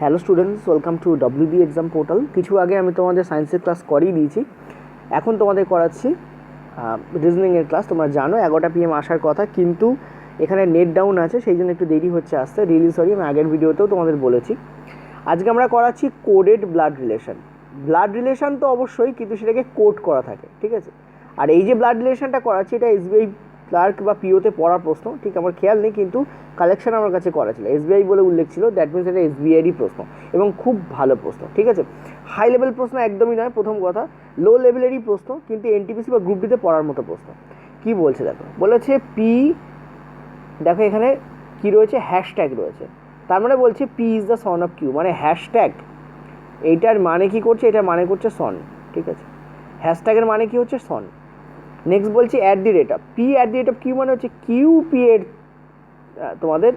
Hello students, welcome to WB exam portal. কিছু আগে আমি তোমাদের সায়েন্সের ক্লাস করিয়ে দিয়েছি, এখন তোমাদের করাচ্ছি রিজনিংয়ের ক্লাস। তোমরা জানো 11টা PM আসার কথা, কিন্তু এখানে নেট ডাউন আছে, সেই জন্য একটু দেরি হচ্ছে আসতে। রিয়েলি সরি, আমি আগের ভিডিওতেও তোমাদের বলেছি। আজকে আমরা করাচ্ছি coded blood relation. Blood relation তো অবশ্যই, কিন্তু সেটাকে কোড করা থাকে, ঠিক আছে। আর এই যে ব্লাড রিলেশনটা করাচ্ছি, এটা SBI ক্লার্ক বা পিওতে পড়ার প্রশ্ন, ঠিক আমার খেয়াল নেই, কিন্তু কালেকশন আমার কাছে করা ছিল, SBI বলে উল্লেখ ছিল, দ্যাট মিনস এটা SBIরই প্রশ্ন এবং খুব ভালো প্রশ্ন, ঠিক আছে। হাই লেভেল প্রশ্ন একদমই নয়, প্রথম কথা। লো লেভেলেরই প্রশ্ন, কিন্তু এনটিপিসি বা গ্রুপ ডিতে পড়ার মতো প্রশ্ন। কি বলছে দেখো, বলেছে পি, দেখো এখানে কি রয়েছে, হ্যাশট্যাগ রয়েছে, তার মানে বলছে P is the son of Q, মানে হ্যাশট্যাগ এইটার মানে কি করছে, এটার মানে করছে সন, ঠিক আছে। হ্যাশট্যাগের মানে কি হচ্ছে সন। নেক্সট বলছি at the rate of P, at the rate of Q মানে হচ্ছে কিউ পি এর তোমাদের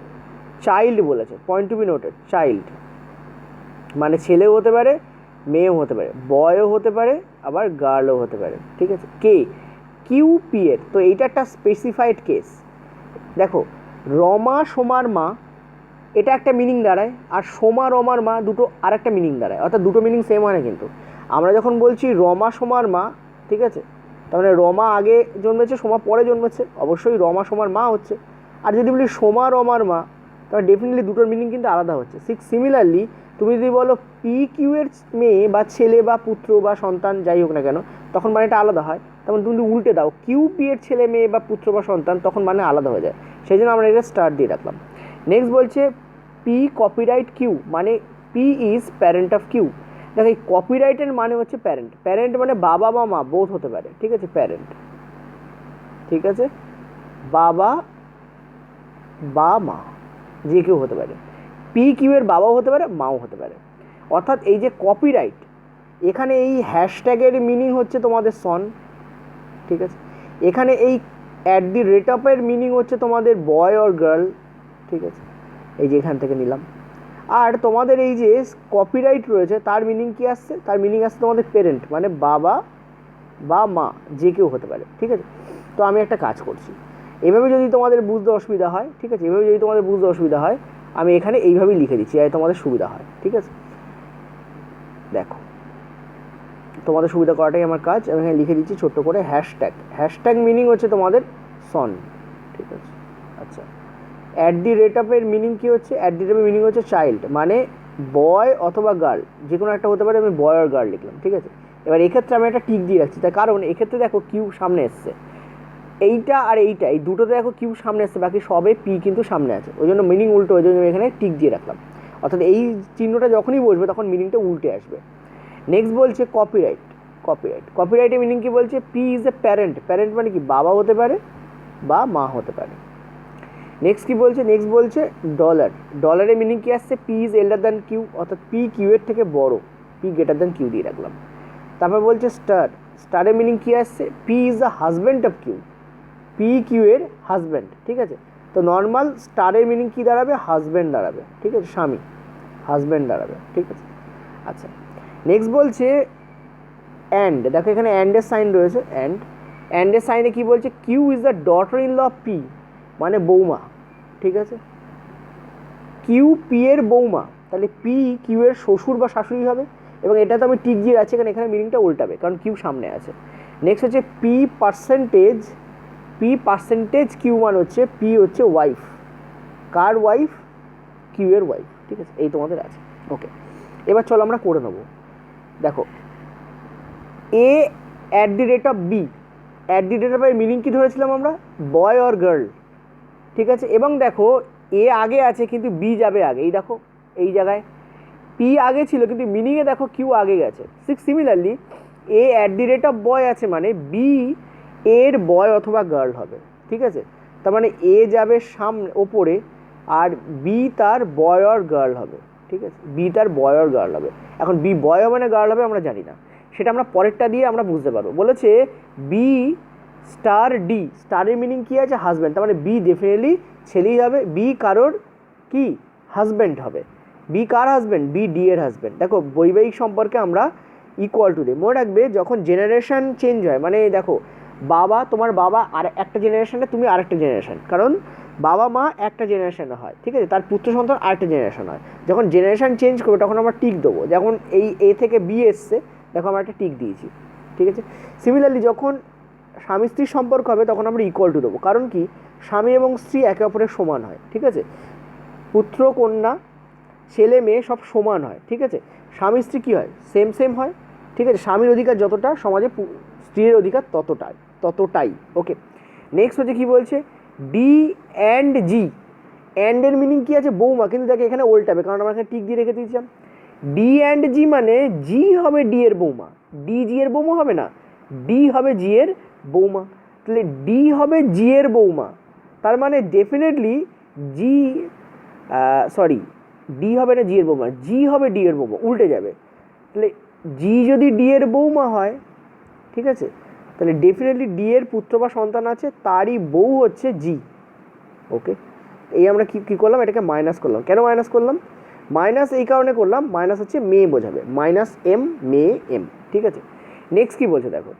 চাইল্ড বলেছে, point to be noted, child মানে ছেলেও হতে পারে, মেয়েও হতে পারে, বয়ও হতে পারে, আবার গার্লও হতে পারে, ঠিক আছে। কে কিউ পি এর, তো এইটা একটা স্পেসিফাইড কেস। দেখো রমা সোমার মা, এটা একটা মিনিং দাঁড়ায়, আর সোমা রমার মা দুটো আর একটা মিনিং দাঁড়ায়, অর্থাৎ দুটো মিনিং সেম হয় না। কিন্তু আমরা যখন বলছি রমা সোমার মা, ঠিক আছে, তার মানে রমা আগে জন্মেছে, সোমা পরে জন্মেছে, অবশ্যই রমা সোমার মা হচ্ছে। আর যদি বলি সোমা রমার মা, তাহলে ডেফিনেটলি দুটোর মিনিং কিন্তু আলাদা হচ্ছে। ঠিক সিমিলারলি তুমি যদি বলো পি কিউ এর মেয়ে বা ছেলে বা পুত্র বা সন্তান যাই হোক না কেন, তখন মানেটা আলাদা হয়। তেমন তুমি যদি উল্টে দাও কিউ পি এর ছেলে মেয়ে বা পুত্র বা সন্তান, তখন মানে আলাদা হয়ে যায়। সেই জন্য আমরা এটা স্টার দিয়ে রাখলাম। নেক্সট বলছে পি কপিরাইট কিউ, মানে P is parent of Q. দেখো এই কপিরাইটের মানে হচ্ছে প্যারেন্ট, প্যারেন্ট মানে বাবা বা মা বোথ হতে পারে, ঠিক আছে, প্যারেন্ট, ঠিক আছে, বাবা বা মা যে কেউ হতে পারে। পি কিউ এর বাবাও হতে পারে, মাও হতে পারে। অর্থাৎ এই যে কপিরাইট, এখানে এই হ্যাশট্যাগের মিনিং হচ্ছে তোমাদের সন, ঠিক আছে। এখানে এই অ্যাট দি রেট অফের মিনিং হচ্ছে তোমাদের বয় অর গার্ল, ঠিক আছে, এই যে এখান থেকে নিলাম। আর তোমাদের এই যে কপিরাইট রয়েছে, তার মিনিং কি আসছে, তার মিনিং আসছে তোমাদের পেরেন্ট, মানে বাবা বা মা যে কেউ হতে পারে, ঠিক আছে। তো আমি একটা কাজ করছি, এভাবে যদি তোমাদের বুঝতে অসুবিধা হয়, ঠিক আছে, এভাবে যদি তোমাদের বুঝতে অসুবিধা হয়, আমি এখানে এইভাবেই লিখে দিচ্ছি, আর তোমাদের সুবিধা হয়, ঠিক আছে। দেখো তোমাদের সুবিধা করাটাই আমার কাজ, আমি এখানে লিখে দিচ্ছি ছোট্ট করে হ্যাশট্যাগ। হ্যাশট্যাগ মিনিং হচ্ছে তোমাদের সন, ঠিক আছে। আচ্ছা, অ্যাট দি রেট অফের মিনিং কী হচ্ছে, অ্যাট দি রেট অফের মিনিং হচ্ছে চাইল্ড, মানে বয় অথবা গার্ল যে কোনো একটা হতে পারে, আমি বয় আর গার্ল লিখলাম, ঠিক আছে। এবার এক্ষেত্রে আমি একটা টিক দিয়ে রাখছি, তার কারণ এক্ষেত্রে দেখো কিউ সামনে এসছে, এইটা আর এইটা, এই দুটোতে দেখো কিউ সামনে এসছে, বাকি সবে পি কিন্তু সামনে আছে, ওই জন্য মিনিং উল্টো, ওই জন্য এখানে টিক দিয়ে রাখলাম। অর্থাৎ এই চিহ্নটা যখনই বসবে তখন মিনিংটা উল্টে আসবে। নেক্সট বলছে কপিরাইট। কপিরাইটের মিনিং কি বলছে, P is a parent, parent মানে কি বাবা হতে পারে বা মা হতে পারে। নেক্সট কি বলছে, নেক্সট বলছে ডলার। ডলারের মিনিং কি আসছে, P is elder than Q, অর্থাৎ পি কিউ এর থেকে বড়, পি গ্রেটার দ্যান কিউ দিয়ে রাখলাম। তারপর বলছে স্টার। স্টারের মিনিং কি আসছে, P is the husband of Q, P Q এর হাজব্যান্ড, ঠিক আছে। তো নর্মাল স্টারের মিনিং কি দাঁড়াবে, হাজব্যান্ড দাঁড়াবে, ঠিক আছে, স্বামী, হাজব্যান্ড দাঁড়াবে, ঠিক আছে। আচ্ছা, নেক্সট বলছে অ্যান্ড। দেখো এখানে অ্যান্ডের সাইন রয়েছে, অ্যান্ডের সাইনে কি বলছে, Q is the daughter in law of P, মানে বৌমা, ঠিক আছে, কিউ পি এর বৌমা, তাহলে পি কিউ এর শ্বশুর বা শাশুড়ি হবে। এবং এটা তো আমি টিক দিয়ে রাখছি, কারণ এখানে মিনিংটা উল্টাবে, কারণ কিউ সামনে আছে। নেক্সট হচ্ছে P percentage. P percentage Q মান হচ্ছে, পি হচ্ছে ওয়াইফ, কার ওয়াইফ, কিউ এর ওয়াইফ, ঠিক আছে। এই তোমাদের আছে, ওকে। এবার চলো আমরা করে নেবো। দেখো A at the rate of B, at the rate of এর মিনিং কি ধরেছিলাম আমরা, বয় অর গার্ল, ঠিক আছে। এবং দেখো এ আগে আছে কিন্তু বি যাবে আগে, এই দেখো এই জায়গায় পি আগে ছিল, কিন্তু মিনিংয়ে দেখো কিউ আগে গেছে। ঠিক similarly A at the rate of boy আছে, মানে বি এর বয় অথবা গার্ল হবে, ঠিক আছে। তার মানে এ যাবে সামনে ওপরে, আর বি তার বয় অর গার্ল হবে, ঠিক আছে, বি তার বয় অর গার্ল হবে। এখন বি বয় হবে না গার্ল হবে আমরা জানি না, সেটা আমরা পরেরটা দিয়ে আমরা বুঝতে পারবো। বলেছে বি স্টার ডি, স্টারের মিনিং কী আছে, হাজব্যান্ড, তার মানে বি ডেফিনেটলি ছেলেই হবে, বি কারোর কি হাজব্যান্ড হবে। বি কার হাজব্যান্ড, বি ডি এর হাজব্যান্ড। দেখো বৈবাহিক সম্পর্কে আমরা ইকুয়াল টু দিই, মনে রাখবে যখন জেনারেশন চেঞ্জ হয়, মানে দেখো বাবা, তোমার বাবা আর একটা জেনারেশনে, তুমি আরেকটা জেনারেশন, কারণ বাবা মা একটা জেনারেশনে হয়, ঠিক আছে, তার পুত্র সন্তান আরেকটা জেনারেশন হয়। যখন জেনারেশন চেঞ্জ করবে তখন আমরা টিক দেবো, যখন এই এ থেকে বি এসছে দেখো আমরা একটা টিক দিয়েছি, ঠিক আছে। সিমিলারলি যখন স্বামী স্ত্রীর সম্পর্ক হবে তখন আমরা ইকুয়াল টু দেবো, কারণ কি স্বামী এবং স্ত্রী একে অপরের সমান হয়, ঠিক আছে, পুত্র কন্যা ছেলে মেয়ে সব সমান হয়, ঠিক আছে। স্বামী স্ত্রী কী হয়, সেম সেম হয়, ঠিক আছে, স্বামীর অধিকার যতটা সমাজে স্ত্রীর অধিকার ততটাই। ওকে, নেক্সট হচ্ছে কী বলছে, ডি অ্যান্ড জি। অ্যান্ডের মিনিং কী আছে, বৌমা, কিন্তু দেখে এখানে উল্টাবে, কারণ আমরা এখানে টিক দিয়ে রেখে দিয়েছিলাম। ডি অ্যান্ড জি মানে জি হবে ডি এর বৌমা, ডি জি এর বৌমা হবে না, ডি হবে জি এর বৌমা। তাহলে ডি হবে জি এর বৌমা, তার মানে ডেফিনেটলি জি, সরি, ডি হবে না জি এর বৌমা, জি হবে ডি এর বৌমা, উল্টে যাবে। তাহলে জি যদি ডি এর বৌমা হয়, ঠিক আছে, তাহলে ডেফিনেটলি ডি এর পুত্র বা সন্তান আছে, তারই বউ হচ্ছে জি। ওকে, এই আমরা কী করলাম, এটাকে মাইনাস করলাম। কেন মাইনাস করলাম, মাইনাস এই কারণে করলাম, মাইনাস হচ্ছে মেয়ে বোঝাবে, মাইনাস এম মেয়ে এম, ঠিক আছে। নেক্সট কী বলছে দেখো,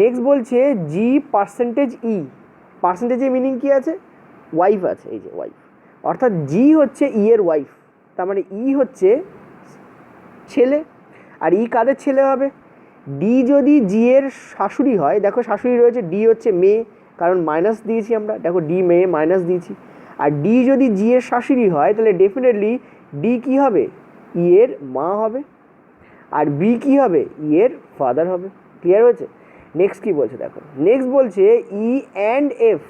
নেক্সট বলছে জি পার্সেন্টেজ ই। পার্সেন্টেজের মিনিং কী আছে, ওয়াইফ আছে, এই যে ওয়াইফ, অর্থাৎ জি হচ্ছে ই এর ওয়াইফ, তার মানে ই হচ্ছে ছেলে, আর ই কাদের ছেলে হবে, ডি যদি জি এর শাশুড়ি হয়, দেখো শাশুড়ি রয়েছে, ডি হচ্ছে মেয়ে, কারণ মাইনাস দিয়েছি আমরা, দেখো ডি মেয়ে মাইনাস দিয়েছি, আর ডি যদি জি এর শাশুড়ি হয় তাহলে ডেফিনেটলি ডি কী হবে, ই এর মা হবে, আর বি কী হবে, ই এর ফাদার হবে। ক্লিয়ার হয়েছে। নেক্সট কী বলছে দেখো, নেক্সট বলছে ই অ্যান্ড এফ,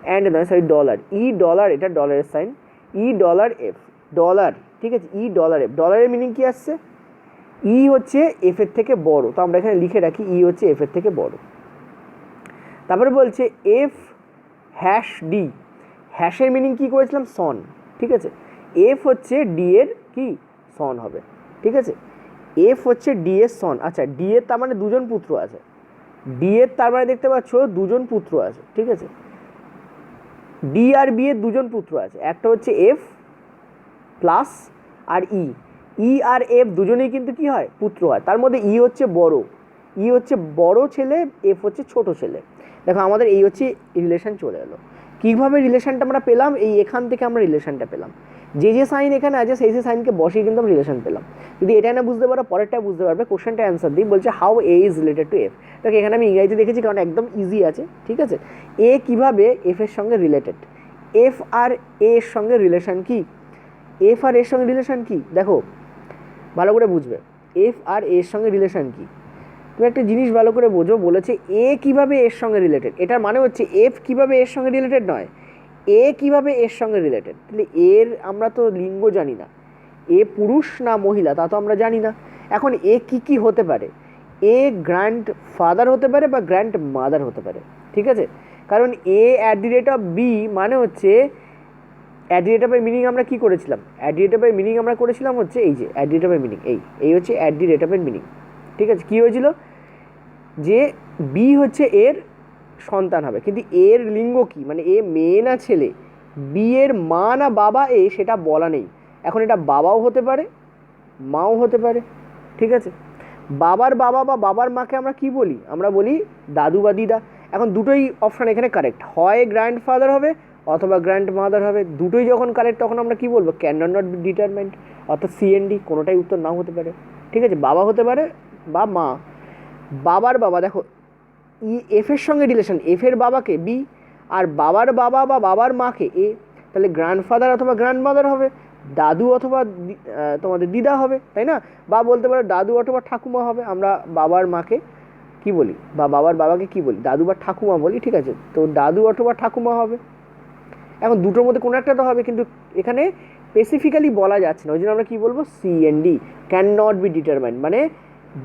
অ্যান্ড নয় সরি ডলার, ই ডলার, এটা ডলারের সাইন, ই ডলার এফ, ডলার, ঠিক আছে, ই ডলার এফ, ডলারের মিনিং কী আসছে, ই হচ্ছে এফের থেকে বড়, তো আমরা এখানে লিখে রাখি ই হচ্ছে এফের থেকে বড়। তারপরে বলছে এফ হ্যাশ ডি, হ্যাশের মিনিং কী করেছিলাম, সন, ঠিক আছে, এফ হচ্ছে ডি এর কি সন হবে, ঠিক আছে, এফ হচ্ছে ডি এর সন। আচ্ছা, ডি এর তার মানে দুজন পুত্র আছে, ডি এর তার মানে দেখতে পাচ্ছ দুজন পুত্র আছে, ঠিক আছে, ডি আর বি এর দুজন পুত্র আছে, একটা হচ্ছে এফ প্লাস আর ই, ই আর এফ দুজনেই কিন্তু কি হয়, পুত্র হয়, তার মধ্যে ই হচ্ছে বড়, ই হচ্ছে বড় ছেলে, এফ হচ্ছে ছোট ছেলে। দেখো আমাদের এই হচ্ছে রিলেশন চলে এলো। কীভাবে রিলেশনটা আমরা পেলাম, এই এখান থেকে আমরা রিলেশনটা পেলাম, যে যে সাইন এখানে আছে সেই সেই সাইনকে বসিয়ে কিন্তু আমরা রিলেশন পেলাম। যদি এটা না বুঝতে পারো পরেরটা বুঝতে পারবে, কোশ্চেনটা অ্যান্সার দিই, বলছে how A is related to F. দেখো এখানে আমি ইংরেজিতে দেখেছি কারণ একদম ইজি আছে, ঠিক আছে, এ কীভাবে এফ এর সঙ্গে রিলেটেড, এফ আর এ এর সঙ্গে রিলেশন কি, এফ আর এর সঙ্গে রিলেশন কি, দেখো ভালো করে বুঝবে, এফ আর এর সঙ্গে রিলেশন কি, তুমি একটা জিনিস ভালো করে বোঝো, বলেছে এ কীভাবে এর সঙ্গে রিলেটেড, এটার মানে হচ্ছে এফ কীভাবে এর সঙ্গে রিলেটেড নয়, এ কীভাবে এর সঙ্গে রিলেটেড। তাহলে এর আমরা তো লিঙ্গ জানি না, এ পুরুষ না মহিলা তা তো আমরা জানি না। এখন এ কী কী হতে পারে, এ গ্র্যান্ড ফাদার হতে পারে বা গ্র্যান্ড মাদার হতে পারে, ঠিক আছে, কারণ A at the rate of B মানে হচ্ছে অ্যাট দি রেট অফ এর মিনিং আমরা কী করেছিলাম, অ্যাট দি রেট অফ এর মিনিং আমরা করেছিলাম হচ্ছে এই যে অ্যাট দি রেট অফ এর মিনিং, এই হচ্ছে অ্যাট দি রেট অফ এর মিনিং, ঠিক আছে। কী হয়েছিল, যে বি হচ্ছে এর সন্তান হবে, কিন্তু এর লিঙ্গ কী, মানে এ মেয়ে না ছেলে, বি এর মা না বাবা এ সেটা বলা নেই। এখন এটা বাবাও হতে পারে মাও হতে পারে, ঠিক আছে। বাবার বাবা বা বাবার মাকে আমরা কি বলি, আমরা বলি দাদু বা দিদা। এখন দুটোই অপশান এখানে কারেক্ট, হয় গ্র্যান্ডফাদার হবে অথবা গ্র্যান্ড মাদার হবে, দুটোই যখন কারেক্ট তখন আমরা কি বলবো, ক্যান নট বি ডিটারমাইন্ড, অর্থাৎ সিএনডি, কোনোটাই উত্তর নাও হতে পারে, ঠিক আছে, বাবা হতে পারে বা মা। বাবার বাবা, দেখো ই এফের সঙ্গে রিলেশন, এফের বাবাকে বি আর বাবার বাবা বা বাবার মাকে এ, তাহলে গ্র্যান্ডফাদার অথবা গ্র্যান্ড মাদার হবে, দাদু অথবা তোমাদের দিদা হবে, তাই না, বা বলতে পারো দাদু অথবা ঠাকুমা হবে। আমরা বাবার মাকে কি বলি বা বাবার বাবাকে কি বলি, দাদু বা ঠাকুমা বলি, ঠিক আছে, তো দাদু অথবা ঠাকুমা হবে। এখন দুটোর মধ্যে কোনো একটা তো হবে, কিন্তু এখানে স্পেসিফিক্যালি বলা যাচ্ছে না, ওই জন্য আমরা কী বলবো, CND, can not be determined, মানে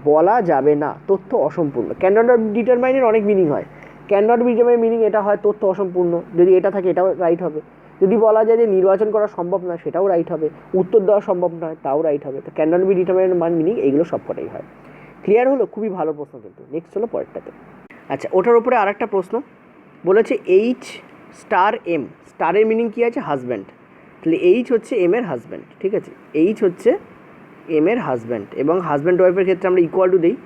বলা যাবে না, তথ্য অসম্পূর্ণ। ক্যান নট বি ডিটারমাইনের অনেক মিনিং হয়, can not be determine meaning এটা হয় তথ্য অসম্পূর্ণ, যদি এটা থাকে এটাও রাইট হবে, যদি বলা যায় যে নির্বাচন করা সম্ভব নয় সেটাও রাইট হবে, উত্তর দেওয়া সম্ভব নয় তাও রাইট হবে। তো ক্যান নট বি ডিটারমাইনের মান মিনিং এইগুলো সবকটাই হয়। ক্লিয়ার হলো, খুবই ভালো প্রশ্ন কিন্তু। নেক্সট হলো পরেরটাতে। আচ্ছা, ওটার উপরে আরেকটা প্রশ্ন বলেছে এইচ স্টার এম, স্টারের মিনিং কী আছে, হাজব্যান্ড, তাহলে এইচ হচ্ছে এম এর হাজব্যান্ড, ঠিক আছে, এইচ হচ্ছে এম এর হাজব্যান্ড, এবং হাজব্যান্ড ওয়াইফের ক্ষেত্রে আমরা ইকুয়াল টু দিই,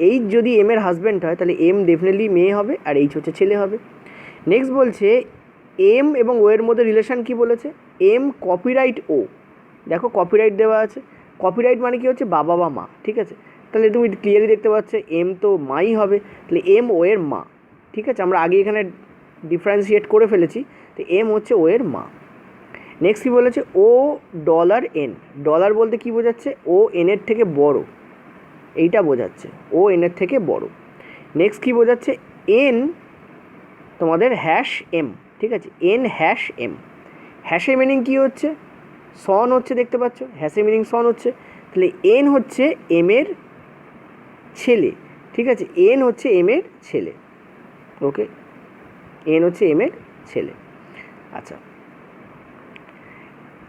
এইচ যদি এম এর হাজব্যান্ড হয় তাহলে এম ডেফিনেটলি মেয়ে হবে আর এইচ হচ্ছে ছেলে হবে। নেক্সট বলছে এম এবং ও এর মধ্যে রিলেশান কী বলেছে, এম কপিরাইট ও, দেখো কপিরাইট দেওয়া আছে, কপিরাইট মানে কি হচ্ছে বাবা বা মা, ঠিক আছে, তাহলে তুমি ক্লিয়ারলি দেখতে পাচ্ছ এম তো মাই হবে, তাহলে এম ও এর মা, ঠিক আছে, আমরা আগে এখানে ডিফারেন্সিয়েট করে ফেলেছি, তো এম হচ্ছে ও এর মা। নেক্সট কী বলেছে, ও ডলার এন, ডলার বলতে কী বোঝাচ্ছে, ও এনের থেকে বড়, এইটা বোঝাচ্ছে, ও এনের থেকে বড়। নেক্সট কী বোঝাচ্ছে, এন তোমাদের হ্যাশ এম, ঠিক আছে, এন হ্যাশ এম, হ্যাশের মিনিং কী হচ্ছে, সন হচ্ছে, দেখতে পাচ্ছ হ্যাশের মিনিং সন হচ্ছে, তাহলে এন হচ্ছে এম এর ছেলে, ঠিক আছে, এন হচ্ছে এম এর ছেলে, ওকে, এন হচ্ছে এম এর ছেলে। আচ্ছা,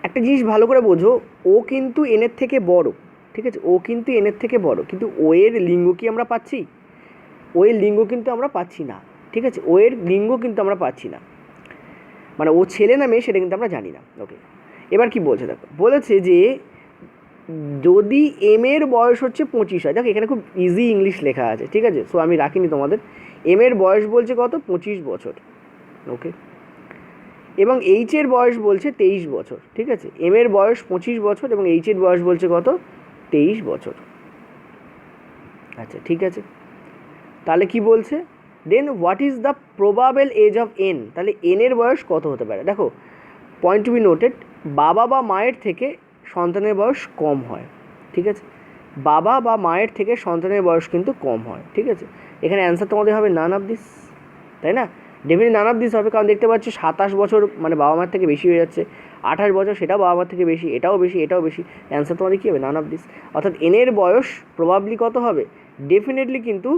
একটা জিনিস ভালো করে বোঝো, ও কিন্তু এনের থেকে বড়, ঠিক আছে, ও কিন্তু এনের থেকে বড়, কিন্তু ও এর লিঙ্গ কি আমরা পাচ্ছি, ও এর লিঙ্গ কিন্তু আমরা পাচ্ছি না, ঠিক আছে, ও এর লিঙ্গ কিন্তু আমরা পাচ্ছি না, মানে ও ছেলে না মেয়ে সেটা কিন্তু আমরা জানি না, ওকে। এবার কি বলছে দেখো, বলেছে যে যদি এম এর বয়স হচ্ছে 25 হয়, দেখো এখানে খুব ইজি ইংলিশ লেখা আছে, ঠিক আছে, সো আমি রাখিনি তোমাদের, এম এর বয়স বলছে কত, 25 বছর, ওকে, এবং এইচ এর বয়স বলছে 23 বছর, ঠিক আছে, এম এর বয়স 25 বছর এবং এইচ এর বয়স বলছে কত, 23 বছর। আচ্ছা ঠিক আছে, তাহলে কি বলছে, then what is the probable age of N, তাহলে এন এর বয়স কত হতে পারে, দেখো পয়েন্ট টু বি নোটেড, বাবা বা মায়ের থেকে সন্তানের বয়স কম হয়, ঠিক আছে, বাবা বা মায়ের থেকে সন্তানের বয়স কিন্তু কম হয়, ঠিক আছে, এখানে অ্যান্সার তোমাদের হবে নান অফ দিস, তাই না, ডেফিনেটলি নান অফ দিস হবে, কারণ দেখতে পাচ্ছি 27 বছর মানে বাবা মার থেকে বেশি হয়ে যাচ্ছে, 28 বছর সেটাও বাবা মার থেকে বেশি, এটাও বেশি, এটাও বেশি, অ্যান্সার তোমাদের কী হবে, নান অফ দিস, অর্থাৎ এনের বয়স প্রবাবলি কত হবে, ডেফিনেটলি কিন্তু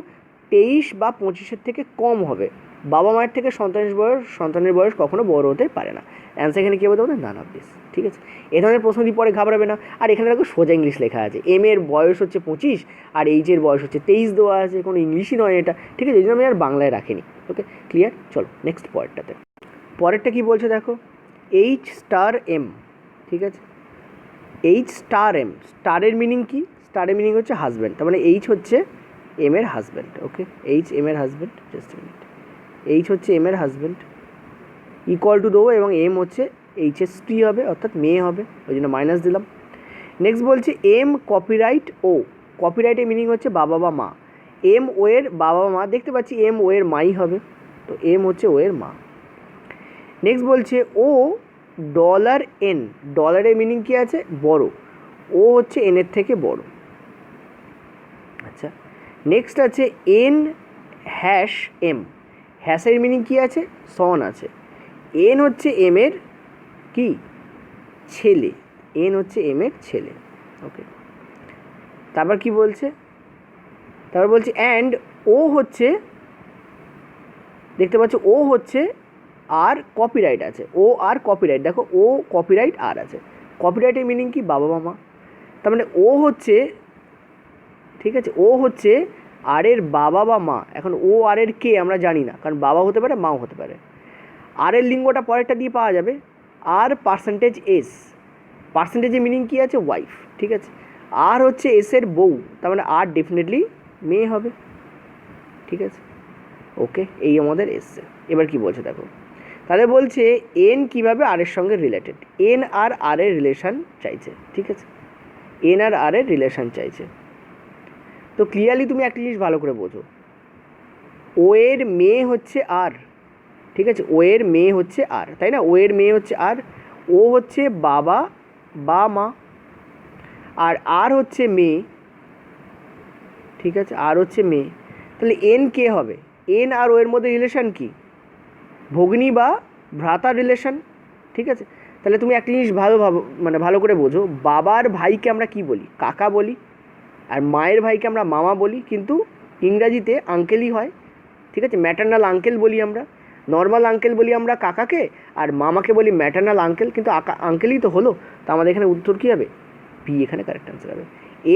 23 বা 25-এর থেকে কম হবে, বাবা মায়ের থেকে সন্তানের বয়স কখনো বড় হতে পারে না, অ্যান্সার এখানে কী হবে তোমাদের, নান অফ দিস, ঠিক আছে। এ ধরনের প্রশ্ন দিয়ে পরে ঘাবড়াবে না, আর এখানে দেখো সোজা ইংলিশ লেখা আছে, এম এর বয়স হচ্ছে 25 আর এইচ এর বয়স হচ্ছে 23 দেওয়া আছে, কোনো ইংলিশই নয় এটা, ঠিক আছে, এই জন্য আমি আর বাংলায় রাখিনি, ওকে ক্লিয়ার। চলো নেক্সট পরেরটাতে, পরেরটা কী বলছে দেখো, এইচ স্টার এম, ঠিক আছে, এইচ স্টার এম, স্টারের মিনিং কি, স্টারের মিনিং হচ্ছে হাজব্যান্ড, তার মানে এইচ হচ্ছে এম এর হাজব্যান্ড, ওকে, এইচ এম এর হাজব্যান্ড, জাস্ট মিনিট, এইচ হচ্ছে এম এর হাজব্যান্ড, ইকুয়াল টু দেবো এবং এম হচ্ছে এইচএস স্ত্রী হবে, অর্থাৎ মেয়ে হবে, ওই জন্য মাইনাস দিলাম। নেক্সট বলছে এম কপিরাইট ও, কপিরাইটের মিনিং হচ্ছে বাবা বা মা, এম ও এর বাবা মা, দেখতে পাচ্ছি এম ও এর মাই হবে, তো এম হচ্ছে ও এর মা। নেক্সট বলছে ও ডলার এন, ডলারের মিনিং কী আছে, বড়, ও হচ্ছে এনের থেকে বড়। আচ্ছা নেক্সট আছে এন হ্যাশ এম, হ্যাশের মিনিং কী আছে, সন আছে, এন হচ্ছে এম এর কি ছেলে, এন হচ্ছে এম এর ছেলে, ওকে। তারপর কি বলছে, তারপর বলছে অ্যান্ড ও হচ্ছে, দেখতে পাচ্ছ ও হচ্ছে আর কপিরাইট আছে, ও আর কপিরাইট, দেখো ও কপিরাইট আর আছে, কপিরাইটের মিনিং কি, বাবা মামা, তার মানে ও হচ্ছে, ঠিক আছে, ও হচ্ছে আর এর বাবা বা মা, এখন ও আর এর কে আমরা জানি না, কারণ বাবা হতে পারে মাও হতে পারে, আর এর লিঙ্গটা পরেরটা দিয়ে পাওয়া যাবে, আর পার্সেন্টেজ এস, পার্সেন্টেজের মিনিং কী আছে, ওয়াইফ, ঠিক আছে, আর হচ্ছে এসের বউ, তার মানে আর ডেফিনেটলি মেয়ে হবে, ঠিক আছে, ওকে, এই আমাদের এসছে। এবার কি বলছে দেখো, তাহলে বলছে এন কীভাবে আর এর সঙ্গে রিলেটেড, এন আর আর এর রিলেশান চাইছে, ঠিক আছে, এন আর আর এর রিলেশান চাইছে, তো ক্লিয়ারলি তুমি একটা জিনিস ভালো করে বোঝো, ও এর মেয়ে হচ্ছে আর, ঠিক আছে, ও এর মেয়ে হচ্ছে আর, তাই না, ও এর মেয়ে হচ্ছে আর, ও হচ্ছে বাবা বা মা, আর হচ্ছে মেয়ে, ঠিক আছে, আর হচ্ছে মেয়ে, তাহলে এন কে হবে, এন আর ও এর মধ্যে রিলেশান কি, ভগ্নী বা ভ্রাতার রিলেশান, ঠিক আছে, তাহলে তুমি একটা জিনিস ভালো করে বোঝো, বাবার ভাইকে আমরা কি বলি, কাকা বলি, আর মায়ের ভাইকে আমরা মামা বলি, কিন্তু ইংরাজিতে আঙ্কেলই হয়, ঠিক আছে, ম্যাটার্নাল আঙ্কেল বলি আমরা, নর্মাল আঙ্কেল বলি আমরা কাকাকে, আর মামাকে বলি ম্যাটার্নাল আঙ্কেল, কিন্তু আঙ্কেলই তো হলো, তো আমাদের এখানে উত্তর কী হবে, বি এখানে কারেক্ট অ্যান্সার হবে,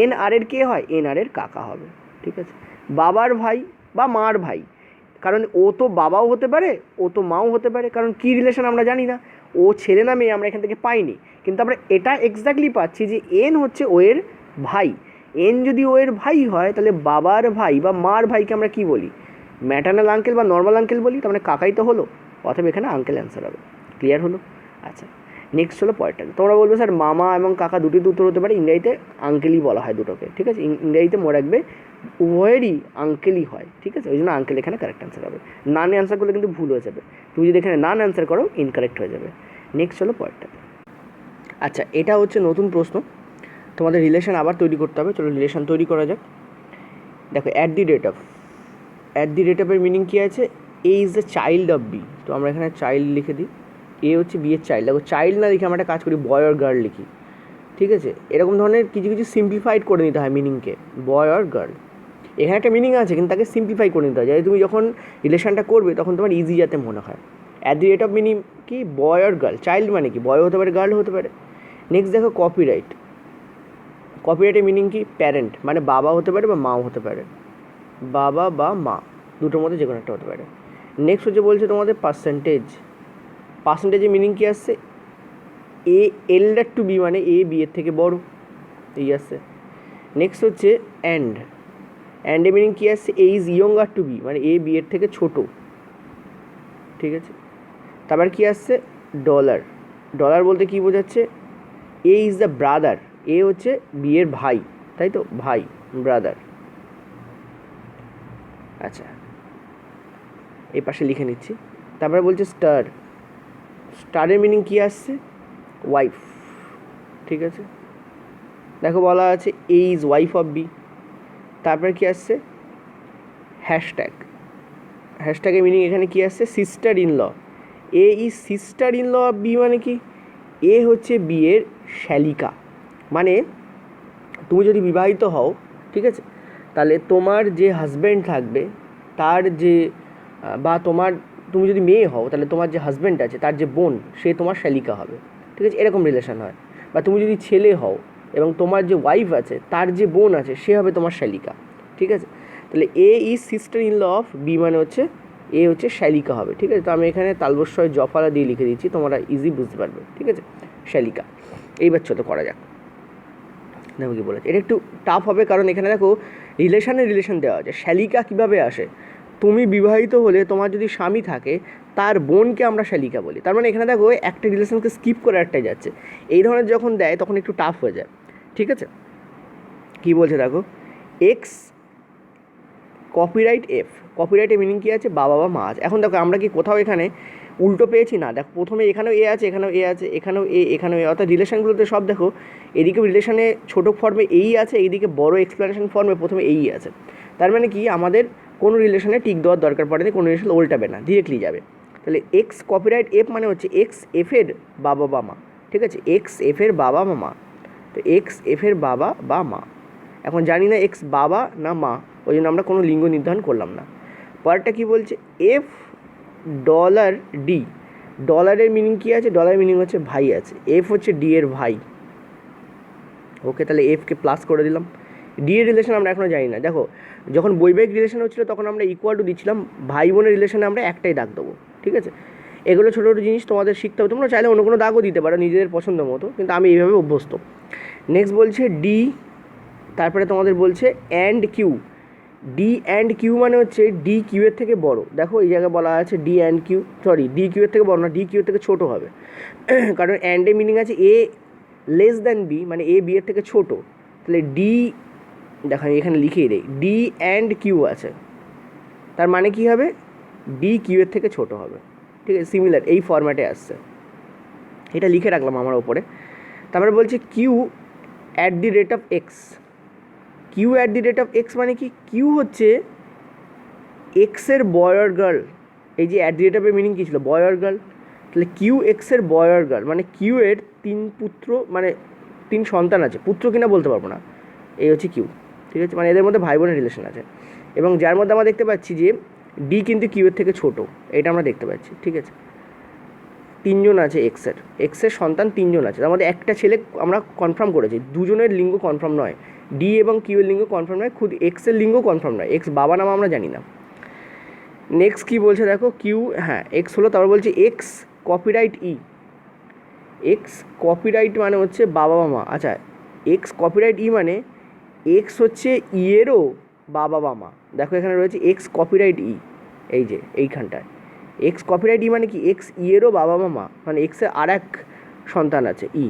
এন আর এর কে হয়, এন আর এর কাকা হবে, ঠিক আছে, বাবার ভাই বা মার ভাই, কারণ ও তো বাবাও হতে পারে, ও তো মাও হতে পারে, কারণ কী রিলেশন আমরা জানি না, ও ছেলে না মেয়ে আমরা এখান থেকে পাইনি, কিন্তু আমরা এটা এক্স্যাক্টলি পাচ্ছি যে এন হচ্ছে ও এর ভাই এন যদি ও এর ভাই হয় তাহলে বাবার ভাই বা মার ভাইকে আমরা কি বলি, ম্যাটার্নাল আঙ্কেল বা নর্মাল আঙ্কেল বলি, তার মানে কাকাই তো হলো, অথবা এখানে আঙ্কেল অ্যান্সার হবে। ক্লিয়ার হলো? আচ্ছা, নেক্সট হলো পয়েন্টটা। তোমরা বলবে স্যার মামা এবং কাকা দুটোই উত্তর হতে পারে, ইংরাজিতে আঙ্কেলই বলা হয় দুটোকে, ঠিক আছে? ইংরাজিতে মনে রাখবে উভয়েরই আঙ্কেলই হয়, ঠিক আছে? ওই জন্য আঙ্কেল এখানে কারেক্ট অ্যান্সার হবে। নান অ্যান্সার করলে কিন্তু ভুল হয়ে যাবে, তুমি যদি এখানে নান অ্যান্সার করো ইনকারেক্ট হয়ে যাবে। নেক্সট হলো পয়েন্টটা। আচ্ছা, এটা হচ্ছে নতুন প্রশ্ন, তোমাদের রিলেশন আবার তৈরি করতে হবে। চলো রিলেশন তৈরি করা যাক। দেখো, অ্যাট দি রেট অফের মিনিং কী আছে? A is the child of B. তো আমরা এখানে চাইল্ড লিখে দিই, এ হচ্ছে বি এর চাইল্ড। দেখো, চাইল্ড না লিখে আমরা একটা কাজ করি, বয় অর গার্ল লিখি, ঠিক আছে? এরকম ধরনের কিছু কিছু সিম্পলিফাইড করে নিতে হয় মিনিংকে, বয় অর গার্ল। এখানে একটা মিনিং আছে কিন্তু তাকে সিম্পলিফাই করে নিতে হয়, যাতে তুমি যখন রিলেশনটা করবে তখন তোমার ইজি যাতে মনে হয়। At the rate of meaning কি, বয় অর গার্ল। চাইল্ড মানে কি, বয় হতে পারে গার্ল হতে পারে। নেক্সট দেখো কপিরাইটের মিনিং কি, প্যারেন্ট মানে বাবা হতে পারে বা মাও হতে পারে, বাবা বা মা দুটোর মধ্যে যে কোনো একটা হতে পারে। নেক্সট হচ্ছে বলছে তোমাদের পার্সেন্টেজের মিনিং কী আসছে, এ এল্ডার টু বি মানে এ বি এর থেকে বড়, এই আসছে। নেক্সট হচ্ছে অ্যান্ডের মিনিং কী আসছে, এ ইজ ইয়ঙ্গার টু বি মানে এ বি এর থেকে ছোটো, ঠিক আছে? তারপর কী আসছে, ডলার বলতে কী বোঝাচ্ছে, এ ইজ দ্য ব্রাদার, এ হচ্ছে বি এর ভাই, তাই তো, ভাই, ব্রাদার। আচ্ছা, এই পাশে লিখে নিচ্ছি। তারপরে বলছে স্টারের মিনিং কী আসছে, ওয়াইফ, ঠিক আছে? দেখো বলা আছে A is wife of B. তারপরে কী আসছে, হ্যাশট্যাগের মিনিং এখানে কী আসছে, sister in law. A is sister in law of B মানে কি, এ হচ্ছে বি এর শ্যালিকা। মানে তুমি যদি বিবাহিত হও, ঠিক আছে, তাহলে তোমার যে হাজব্যান্ড থাকবে তার যে বা তুমি যদি মেয়ে হও তাহলে তোমার যে হাজব্যান্ড আছে তার যে বোন সে তোমার শ্যালিকা হবে, ঠিক আছে? এরকম রিলেশন হয়। বা তুমি যদি ছেলে হও এবং তোমার যে ওয়াইফ আছে তার যে বোন আছে সে হবে তোমার শ্যালিকা, ঠিক আছে? তাহলে A is sister in law of B মানে হচ্ছে এ হচ্ছে শ্যালিকা হবে, ঠিক আছে? তো আমি এখানে তালবস্বয় জফলা দিয়ে লিখে দিচ্ছি, তোমরা ইজি বুঝতে পারবে, ঠিক আছে? শ্যালিকা। এইবার ছোটো করা যাক। দেখো কী বলেছে, এটা একটু টাফ হবে কারণ এখানে দেখো রিলেশন দেওয়া আছে। শ্যালিকা কীভাবে আসে, তুমি বিবাহিত হলে তোমার যদি স্বামী থাকে তার বোনকে আমরা শ্যালিকা বলি। তার মানে এখানে দেখো একটা রিলেশনকে স্কিপ করে একটাই যাচ্ছে। এই ধরনের যখন দেয় তখন একটু টাফ হয়ে যায়, ঠিক আছে? কী বলছে দেখো, এক্স কপিরাইটের মিনিং কী আছে, বাবা বা মা আছে। এখন দেখো আমরা কি কোথাও এখানে উল্টো পেয়েছি না? দেখো প্রথমে এখানেও এ আছে, এখানেও এ আছে, এখানেও এ, অর্থাৎ রিলেশনগুলোতে সব দেখো এদিকেও রিলেশনে ছোটো ফর্মে এই আছে, এইদিকে বড় এক্সপ্লেনেশন ফর্মে প্রথমে এই আছে। তার মানে কি আমাদের কোনো রিলেশনে টিক দেওয়ার দরকার পড়েনি, কোনো রিলেশন উল্টাবে না, ডিরেক্টলি যাবে। তাহলে এক্স কপিরাইট এফ মানে হচ্ছে এক্স এফের বাবা বা মা, ঠিক আছে? এক্স এফের বাবা বা মা, তো এক্স এফের বাবা বা মা। এখন জানি না এক্স বাবা না মা, ওই জন্য আমরা কোনো লিঙ্গ নির্ধারণ করলাম না। পরেরটা কী বলছে, এফ $D, ডলারের মিনিং কী আছে, ডলারের মিনিং হচ্ছে ভাই আছে, এফ হচ্ছে ডি এর ভাই। ওকে, তাহলে এফকে প্লাস করে দিলাম। ডি এর রিলেশন আমরা এখনও জানি না। দেখো যখন বৈবাহিক রিলেশন হচ্ছিলো তখন আমরা ইকুয়াল টু দিচ্ছিলাম, ভাই বোনের রিলেশনে আমরা একটাই দাগ দেবো, ঠিক আছে? এগুলো ছোটো ছোটো জিনিস তোমাদের শিখতে হবে, তোমরা চাইলে অন্য কোনো দাগও দিতে পারো নিজেদের পছন্দ মতো, কিন্তু আমি এইভাবে অভ্যস্ত। নেক্সট বলছে ডি, তারপরে তোমাদের বলছে and Q. D and Q মানে হচ্ছে ডি কিউ এর থেকে বড়। দেখো এই জায়গায় বলা আছে ডি কিউ এর থেকে বড় না, ডি কিউ এর থেকে ছোটো হবে। কারণ অ্যান্ডের মিনিং আছে এ লেস দ্যান বি মানে এ বি এর থেকে ছোটো। তাহলে ডি, দেখো আমি এখানে লিখেই দেই, ডি অ্যান্ড কিউ আছে, তার মানে কী হবে, ডি কিউ এর থেকে ছোটো হবে, ঠিক আছে? সিমিলার এই ফরম্যাটে আসছে, এটা লিখে রাখলাম আমার ওপরে। তারপরে বলছে Q at the rate of X. Q at the rate of X মানে কি, কিউ হচ্ছে এক্সের বয় অর গার্ল। এই যে অ্যাট দি রেট অফের মিনিং কী ছিল, বয় অর গার্ল। তাহলে কিউ এক্সের বয় অর গার্ল মানে কিউ এর 3 পুত্র মানে 3 সন্তান আছে, পুত্র কিনা বলতে পারবো না, এই হচ্ছে কিউ, ঠিক আছে? মানে এদের মধ্যে ভাই বোনের রিলেশন আছে, এবং যার মধ্যে আমরা দেখতে পাচ্ছি যে ডি কিন্তু কিউ এর থেকে ছোটো, এটা আমরা দেখতে পাচ্ছি, ঠিক আছে? 3 জন আছে এক্সের সন্তান 3 জন আছে, তার মধ্যে একটা ছেলে আমরা কনফার্ম করেছি, দুজনের লিঙ্গ কনফার্ম নয়, ডি এবং কিউ এর লিঙ্গ কনফার্ম নয়, খুদ এক্সের লিঙ্গ কনফার্ম নয়, এক্স বাবা নাম আমরা জানি না। নেক্সট কী বলছে দেখো, কিউ, হ্যাঁ এক্স হলো, তারপর বলছে এক্স কপিরাইট ই। এক্স কপিরাইট মানে হচ্ছে বাবা বা মা। আচ্ছা, এক্স কপিরাইট ই মানে এক্স হচ্ছে ইয়েরও বাবা বা মা। দেখো এখানে রয়েছে এক্স কপিরাইট ই, এই যে এইখানটায় এক্স কপিরাইট ই মানে কি এক্স ইয়েরও বাবা বা মা, মানে এক্সের আর এক সন্তান আছে ই,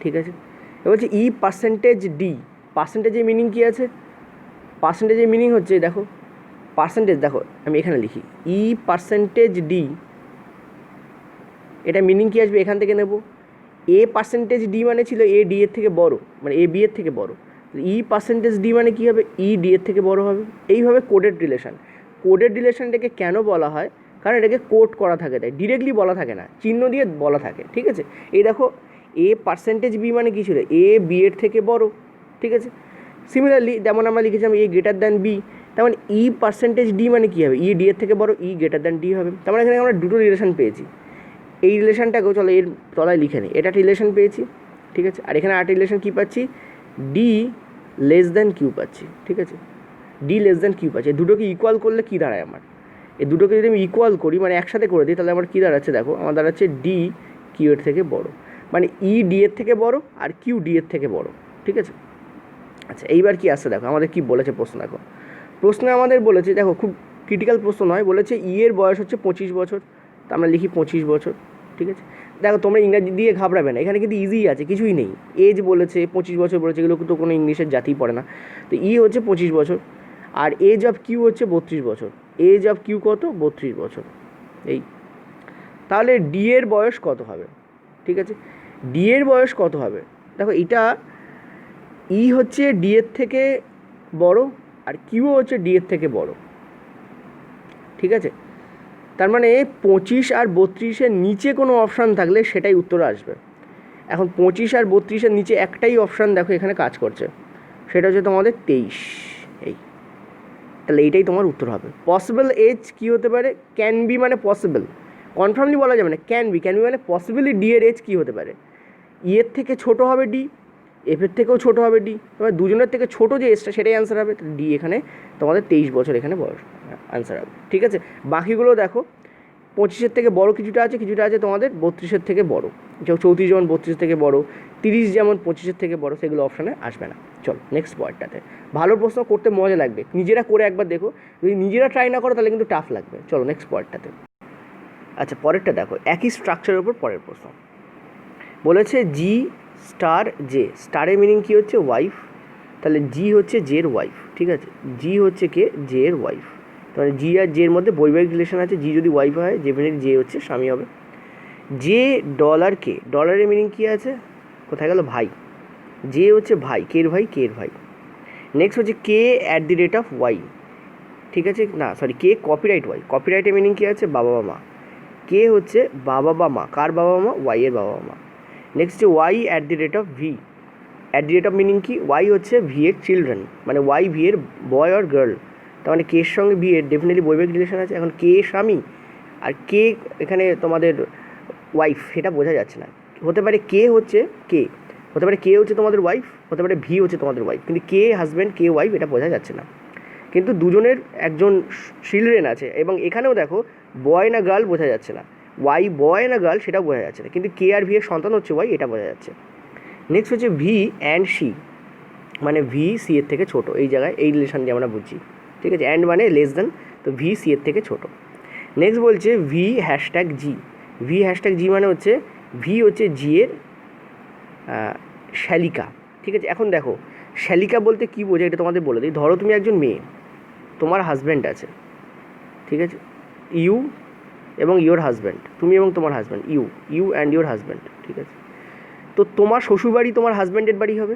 ঠিক আছে। এবার হচ্ছে ই পার্সেন্টেজ ডি। পার্সেন্টেজের মিনিং কী আছে? পার্সেন্টেজের মিনিং হচ্ছে দেখো, পার্সেন্টেজ দেখো আমি এখানে লিখি ই পার্সেন্টেজ ডি, এটা মিনিং কী আসবে এখান থেকে নেব। এ পার্সেন্টেজ ডি মানে ছিল এ ডি এর থেকে বড়, মানে এ বি এর থেকে বড়। ই পার্সেন্টেজ ডি মানে কী হবে? ই ডি এর থেকে বড় হবে। এইভাবে কোডেড রিলেশন। কোডেড রিলেশনটাকে কেন বলা হয়? কারণ এটাকে কোড করা থাকে, তাই ডিরেক্টলি বলা থাকে না, চিহ্ন দিয়ে বলা থাকে, ঠিক আছে। এই দেখো এ পার্সেন্টেজ বি মানে কী ছিল? এ বি এর থেকে বড়, ঠিক আছে। সিমিলারলি যেমন আমরা লিখেছিলাম এ গ্রেটার দ্যান বি, তেমন ই পার্সেন্টেজ ডি মানে কী হবে? ই ডি এর থেকে বড়, ই গ্রেটার দ্যান ডি হবে। তার মানে এখানে আমরা দুটো রিলেশন পেয়েছি। এই রিলেশনটাকেও চলো এর তলায় লিখে নিই, এটা একটা রিলেশন পেয়েছি, ঠিক আছে। আর এখানে আরেকটা রিলেশন কী পাচ্ছি? ডি লেস দ্যান কিউ পাচ্ছি, ঠিক আছে। ডি লেস দ্যান কিউ পাচ্ছি। এই দুটোকে ইকুয়াল করলে কী দাঁড়ায় আমার? এই দুটোকে যদি আমি ইকুয়াল করি, মানে একসাথে করে দিই, তাহলে আমার কী দাঁড়াচ্ছে দেখো, আমার দাঁড়াচ্ছে ডি কিউ এর থেকে বড়, মানে ই ডি এর থেকে বড় আর কিউ ডি এর থেকে বড়, ঠিক আছে। আচ্ছা এইবার কি আসছে দেখো, আমাদের কি বলেছে প্রশ্ন দেখো। প্রশ্নে আমাদের বলেছে, দেখো খুব ক্রিটিক্যাল প্রশ্ন নয়, বলেছে ই এর বয়স হচ্ছে 25 বছর, তা আমরা লিখি 25 বছর, ঠিক আছে। দেখো তোমরা ইংরাজি দিয়ে ঘাবড়াবে না, এখানে কিন্তু ইজি আছে, কিছুই নেই। এজ বলেছে, 25 বছর বলেছে, এগুলো তো কোনো ইংলিশের জাতিই পড়ে না। তো ই হচ্ছে 25 বছর, আর এজ অফ কিউ হচ্ছে 32 বছর। এজ অফ কিউ কত? 32 বছর। এই তাহলে ডি এর বয়স কত হবে? ঠিক আছে, ডি এর বয়স কত হবে? দেখো এটা ই হচ্ছে ডি এর থেকে বড় আর কিউ হচ্ছে ডি এর থেকে বড়, ঠিক আছে। তার মানে 25 আর 32-এর নিচে কোনো অপশান থাকলে সেটাই উত্তর আসবে। এখন 25 আর 32-এর নিচে একটাই অপশান দেখো এখানে কাজ করছে, সেটা হচ্ছে তোমাদের 23। এই তাহলে এইটাই তোমার উত্তর হবে। পসিবল এজ কী হতে পারে? ক্যান বি মানে পসিবল, কনফার্মলি বলা যাবে না, ক্যান বি মানে পসিবলি ডি এর এজ কী হতে পারে? ই এর থেকে ছোটো হবে ডি, এফ এর থেকেও ছোটো হবে ডি, এবার দুজনের থেকে ছোটো যে এজটা সেটাই অ্যান্সার হবে। ডি এখানে তোমাদের 23 বছর এখানে বয়স অ্যান্সার হবে, ঠিক আছে। বাকিগুলো দেখো 25-এর থেকে বড় কিছুটা আছে, কিছুটা আছে তোমাদের 32-এর থেকে বড়, 34 যেমন 32-এর থেকে বড়, 30 যেমন 25-এর থেকে বড়, সেগুলো অপশানে আসবে না। চলো নেক্সট পয়েন্টটাতে, ভালো প্রশ্ন করতে মজা লাগবে, নিজেরা করে একবার দেখো, যদি নিজেরা ট্রাই না করো তাহলে কিন্তু টাফ লাগবে। চলো নেক্সট পয়েন্টটাতে। আচ্ছা পরেরটা দেখো, একই স্ট্রাকচারের উপর পরের প্রশ্ন বলেছে জি স্টার জে। স্টারের মিনিং কী হচ্ছে? ওয়াইফ, তাহলে জি হচ্ছে জের ওয়াইফ, ঠিক আছে। জি হচ্ছে কে? জে এর ওয়াইফ, তাহলে জি আর জে এর মধ্যে বৈবাহিক রিলেশন আছে, জি যদি ওয়াইফ হয় ডেফিনেটলি জে হচ্ছে স্বামী হবে। জে ডলার কে, ডলারের মিনিং কী আছে? কোথায় গেল? ভাই। জে হচ্ছে ভাই, কের ভাই, কের ভাই। নেক্সট হচ্ছে K at the rate of Y, ঠিক আছে, না সরি কে কপিরাইট ওয়াই। কপিরাইটের মিনিং কী আছে? বাবা বা মা। কে হচ্ছে বাবা বা মা, কার বাবা মা? ওয়াই এর বাবা মা। নেক্সট হচ্ছে Y at the rate of V. At the rate of meaning কি? ওয়াই হচ্ছে ভি এর চিলড্রেন, মানে ওয়াই ভি এর বয় অর গার্ল, তার মানে কের সঙ্গে ভি এর ডেফিনেটলি বৈবাহিক রিলেশন আছে। এখন কে স্বামী আর কে এখানে তোমাদের ওয়াইফ, সেটা বোঝা যাচ্ছে না। হতে পারে কে হচ্ছে কে, হতে পারে কে হচ্ছে তোমাদের ওয়াইফ, হতে পারে ভি হচ্ছে তোমাদের ওয়াইফ, কিন্তু কে হাজব্যান্ড কে ওয়াইফ এটা বোঝা যাচ্ছে না। কিন্তু দুজনের একজন চিলড্রেন আছে, এবং এখানেও দেখো বয় না গার্ল বোঝা যাচ্ছে না, ওয়াই বয় না গার্ল সেটাও বোঝা যাচ্ছে না, কিন্তু কে আর ভি এর সন্তান হচ্ছে ওয়াই, এটা বোঝা যাচ্ছে। নেক্সট হচ্ছে ভি অ্যান্ড সি, মানে ভি সি এর থেকে ছোটো, এই জায়গায় এই রিলেশনটি আমরা বুঝছি, ঠিক আছে। অ্যান্ড মানে লেস দেন, তো ভি সি এর থেকে ছোটো। নেক্সট বলছে ভি হ্যাশট্যাগ জি। ভি হ্যাশট্যাগ জি মানে হচ্ছে ভি হচ্ছে জি এর শ্যালিকা, ঠিক আছে। এখন দেখো শ্যালিকা বলতে কী বোঝায় এটা তোমাদের বলে দিই। ধরো তুমি একজন মেয়ে, তোমার হাজব্যান্ড আছে, ঠিক আছে, ইউ এবং ইওর হাজব্যান্ড, তুমি এবং তোমার husband, you and your husband, ঠিক আছে। তো তোমার শ্বশুরবাড়ি তোমার হাজব্যান্ডের বাড়ি হবে।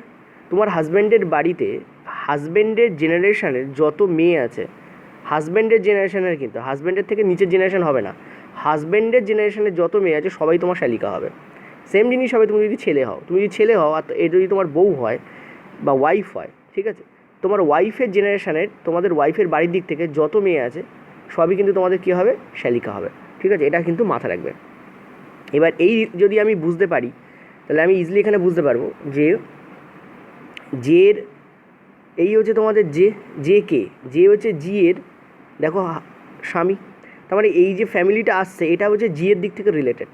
তোমার হাজব্যান্ডের বাড়িতে হাজব্যান্ডের জেনারেশনের যত মেয়ে আছে, হাজব্যান্ডের জেনারেশনের, কিন্তু হাজব্যান্ডের থেকে নিচের জেনারেশন হবে না, হাজব্যান্ডের জেনারেশনের যত মেয়ে আছে সবাই তোমার শালিকা হবে। সেম জিনিস হবে তুমি যদি ছেলে হও, তুমি যদি ছেলে হও আর এ যদি তোমার বউ হয় বা ওয়াইফ হয়, ঠিক আছে, তোমার ওয়াইফের জেনারেশনের, তোমাদের ওয়াইফের বাড়ির দিক থেকে যত মেয়ে আছে সবই কিন্তু তোমাদের কী হবে? শালিকা হবে, ঠিক আছে। এটা কিন্তু মাথা রাখবে। এবার এই যদি আমি বুঝতে পারি তাহলে আমি ইজিলি এখানে বুঝতে পারবো যে জের এই হচ্ছে তোমাদের জে কে, জে হচ্ছে জি এর দেখো স্বামী, তার মানে এই যে ফ্যামিলিটা আসছে এটা হচ্ছে জি এর দিক থেকে রিলেটেড,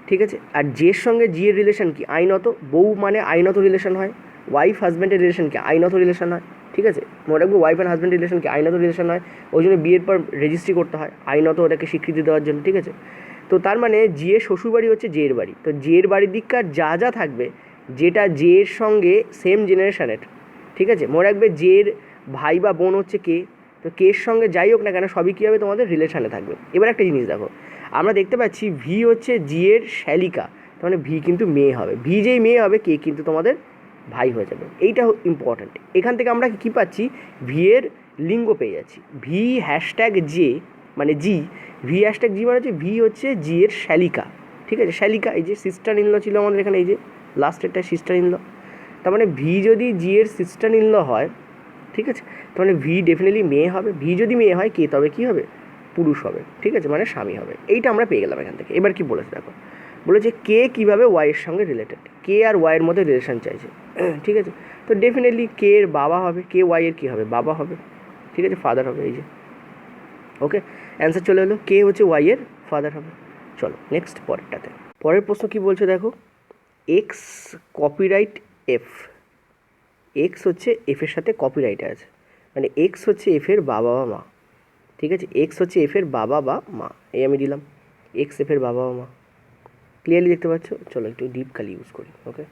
ঠিক আছে। আর জের সঙ্গে জি এর রিলেশন কি? আইনত, বউ মানে আইনত রিলেশন হয়, ওয়াইফ হাজব্যান্ডের রিলেশনকে আইনত রিলেশন হয়, ঠিক আছে, মনে রাখবো ওয়াইফ অ্যান্ড হাজব্যান্ড রিলেশনকে আইনত রিলেশন হয়, ওই জন্য বিয়ের পর রেজিস্ট্রি করতে হয় আইনত ওটাকে স্বীকৃতি দেওয়ার জন্য, ঠিক আছে। তো তার মানে জিয়ের শ্বশুরবাড়ি হচ্ছে জের বাড়ি, তো জের বাড়ির দিককার যা যা থাকবে যেটা জের সঙ্গে সেম জেনারেশনের, ঠিক আছে, মনে রাখবে জের ভাই বা বোন হচ্ছে কে, তো কের সঙ্গে যাই হোক না কেন সবই কী হবে তোমাদের রিলেশানে থাকবে। এবার একটা জিনিস দেখো, আমরা দেখতে পাচ্ছি ভি হচ্ছে জিয়ের শ্যালিকা, তার মানে ভি কিন্তু মেয়ে হবে, ভি যেই মেয়ে হবে কে কিন্তু তোমাদের ভাই হয়ে যাবে, এইটা ইম্পর্ট্যান্ট। এখান থেকে আমরা কী পাচ্ছি, ভি এর লিঙ্গ পেয়ে যাচ্ছি, ভি হ্যাশট্যাগ জে মানে জি, ভি হ্যাশট্যাগ জি মানে হচ্ছে ভি হচ্ছে জি এর শ্যালিকা, ঠিক আছে, শ্যালিকা, এই যে সিস্টার ইন ল ছিল আমাদের এখানে, এই যে লাস্টেরটা সিস্টার ইন ল, তার মানে ভি যদি জি এর সিস্টার ইন ল হয়, ঠিক আছে, তার মানে ভি ডেফিনেটলি মেয়ে হবে, ভি যদি মেয়ে হয় কে তবে কী হবে, পুরুষ হবে, ঠিক আছে, মানে স্বামী হবে, এইটা আমরা পেয়ে গেলাম এখান থেকে। এবার কি বলেছে দেখো, বলেছে কে কীভাবে ওয়াইয়ের সঙ্গে রিলেটেড, কে আর ওয়াইয়ের মধ্যে রিলেশন চাইছে, ঠিক আছে, তো ডেফিনেটলি কে এর বাবা হবে, কে ওয়াইয়ের কী হবে, বাবা হবে, ঠিক আছে, ফাদার হবে, এই যে ওকে অ্যান্সার চলে এলো, কে হচ্ছে ওয়াইয়ের ফাদার হবে। চলো নেক্সট পরেরটাতে, পরের প্রশ্ন কী বলছে দেখো, এক্স কপিরাইট এফ, এক্স হচ্ছে এফের সাথে কপিরাইটে আছে, মানে এক্স হচ্ছে এফের বাবা বা মা, ঠিক আছে, এক্স হচ্ছে এফের বাবা বা মা, এই আমি দিলাম এক্স এফের বাবা বা মা, ক্লিয়ারলি দেখতে পাচ্ছ। চলো একটু ডিপ খালি ইউজ করি, ওকে,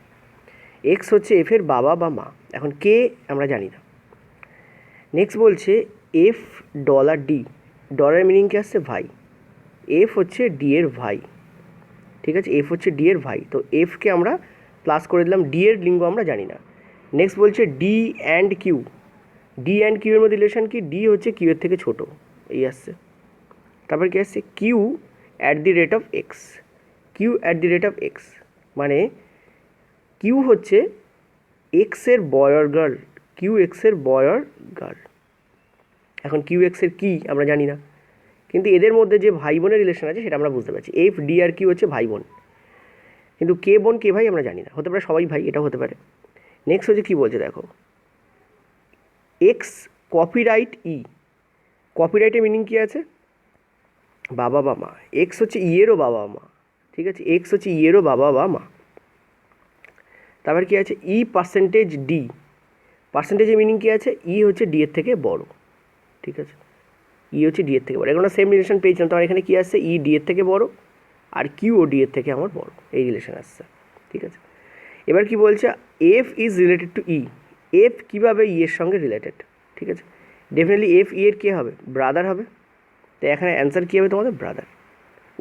এক্স হচ্ছে এফের বাবা বা মা, এখন কে আমরা জানি না। নেক্সট বলছে এফ ডলার ডি, ডলারের মিনিং কী আসছে, ভাই, এফ হচ্ছে ডি এর ভাই, ঠিক আছে, এফ হচ্ছে ডি এর ভাই, তো এফকে আমরা প্লাস করে দিলাম, ডি এর লিঙ্গ আমরা জানি না। নেক্সট বলছে D and Q, D and Q এর মধ্যে রিলেশন কি, ডি হচ্ছে কিউ এর থেকে ছোটো, এই আসছে, তারপর কি আসছে Q at the rate of X, Q at the rate of X, মানে কিউ হচ্ছে এক্সের বয় অর গার্ল, কিউ এক্সের বয় অর গার্ল, এখন কিউ এক্সের কী আমরা জানি না, কিন্তু এদের মধ্যে যে ভাই বোনের রিলেশন আছে সেটা আমরা বুঝতে পারছি, এফ ডি আর কিউ হচ্ছে ভাই বোন, কিন্তু কে বোন কে ভাই আমরা জানি না, হতে পারে সবাই ভাই, এটাও হতে পারে। নেক্সট হচ্ছে কী বলছে দেখো, এক্স কপিরাইট ই, কপিরাইটের মিনিং কী আছে, বাবা বা মা, এক্স হচ্ছে ইয়েরও বাবা মা, ঠিক আছে, এক্স হচ্ছে ইয়েরও বাবা বা মা। তারপর কী আছে ই পার্সেন্টেজ ডি, পার্সেন্টেজের মিনিং কী আছে, ই হচ্ছে ডি এর থেকে বড়, ঠিক আছে, ই হচ্ছে ডি এর থেকে বড়, এখন সেম রিলেশন পেয়েছিলাম, তোমার এখানে কী আসছে, ই ডি এর থেকে বড় আর কিউ ও ডি এর থেকে আমার বড়, এই রিলেশন আসছে, ঠিক আছে। এবার কি বলছে, F is related to E, F কীভাবে ই এর সঙ্গে রিলেটেড, ঠিক আছে, ডেফিনেটলি এফ ই এর কে হবে, ব্রাদার হবে, তো এখানে অ্যান্সার কী হবে তোমাদের, ব্রাদার,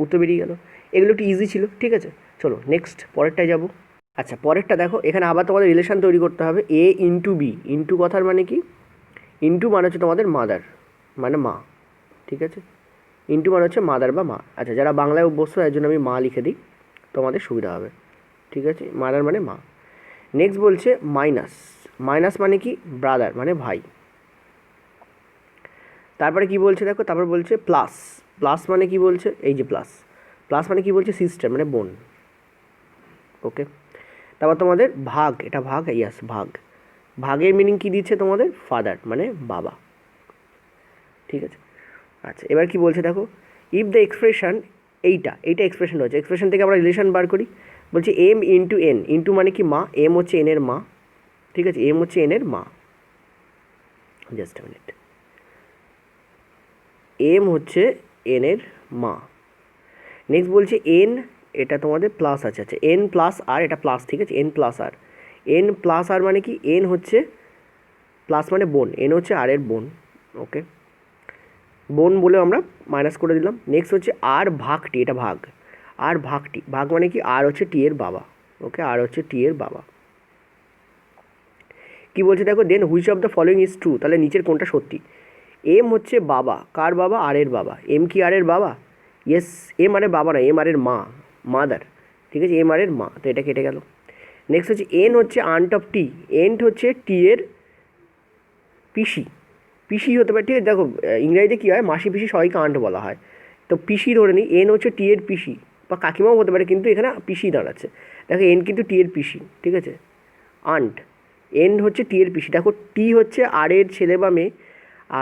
উত্তর বেরিয়ে গেল। এগুলো একটু ইজি ছিল, ঠিক আছে। চলো নেক্সট পরেরটায় যাব। আচ্ছা পরেরটা দেখো, এখানে আবার তোমাদের রিলেশন তৈরি করতে হবে, এ ইন্টু বি, ইন্টু কথার মানে কি, ইন্টু মানে হচ্ছে তোমাদের মাদার মানে মা, ঠিক আছে, ইন্টু মানে হচ্ছে মাদার বা মা। আচ্ছা যারা বাংলায় অভ্যস্ত এর জন্য আমি মা লিখে দিই, তোমাদের সুবিধা হবে, ঠিক আছে, মাদার মানে মা। নেক্সট বলছে মাইনাস, মাইনাস মানে কি, ব্রাদার মানে ভাই। তারপরে কি বলছে দেখো, তারপর বলছে প্লাস, প্লাস মানে কি বলছে, এই যে প্লাস, প্লাস মানে কি বলছে, সিস্টার মানে বোন, ওকে। তারপর তোমাদের ভাগ, এটা ভাগ, ইয়াস ভাগ, ভাগের মিনিং কি দিচ্ছে তোমাদের, ফাদার মানে বাবা, ঠিক আছে। আচ্ছা এবার কি বলছে দেখো, ইফ দ্য এক্সপ্রেশন, এইটা এক্সপ্রেশন হচ্ছে, এক্সপ্রেশন থেকে আমরা রিলেশন বার করি, বলছি এম ইন্টু এন, ইন্টু মানে কি মা, এম হচ্ছে এনের মা, ঠিক আছে, এম হচ্ছে এনের মা, জাস্ট মিনিট, এম হচ্ছে এনের মা। নেক্সট বলছে এন, এটা তোমাদের প্লাস আছে, আচ্ছা এন প্লাস আর, এটা প্লাস, ঠিক আছে, এন প্লাস আর, এন প্লাস আর মানে কি, এন হচ্ছে প্লাস মানে বোন, এন হচ্ছে আর এর বোন, ওকে, বোন বলে আমরা মাইনাস করে দিলাম। নেক্সট হচ্ছে আর ভাগ টি, এটা ভাগ, আর ভাগ টি, ভাগ মানে কি, আর হচ্ছে টি এর বাবা, ওকে, আর হচ্ছে টি এর বাবা। কি বলছে দেখো, then which of the following is true, তাহলে নিচের কোনটা সত্যি, এম হচ্ছে বাবা, কার বাবা, আর এর বাবা, এম কি আর এর বাবা, ইয়েস, এম মানে বাবা না, এম আর এর মা, মাদার, ঠিক আছে, এম আর এর মা, তো এটা কেটে গেল। নেক্সট হচ্ছে এন হচ্ছে আন্ট অফ টি, এন্ট হচ্ছে টি এর পিসি, পিসি হতে পারে, ঠিক আছে, দেখো ইংরাজিতে কী হয়, মাসি পিসি সবাইকে আন্ট বলা হয়, তো পিসি ধরে নিই, এন হচ্ছে টি এর পিসি বা কাকিমাও হতে পারে, কিন্তু এখানে পিসি দাঁড়াচ্ছে, দেখো এন কিন্তু টি এর পিসি, ঠিক আছে, আন্ট, এন হচ্ছে টি এর পিসি, দেখো টি হচ্ছে আর এর ছেলে বা মেয়ে,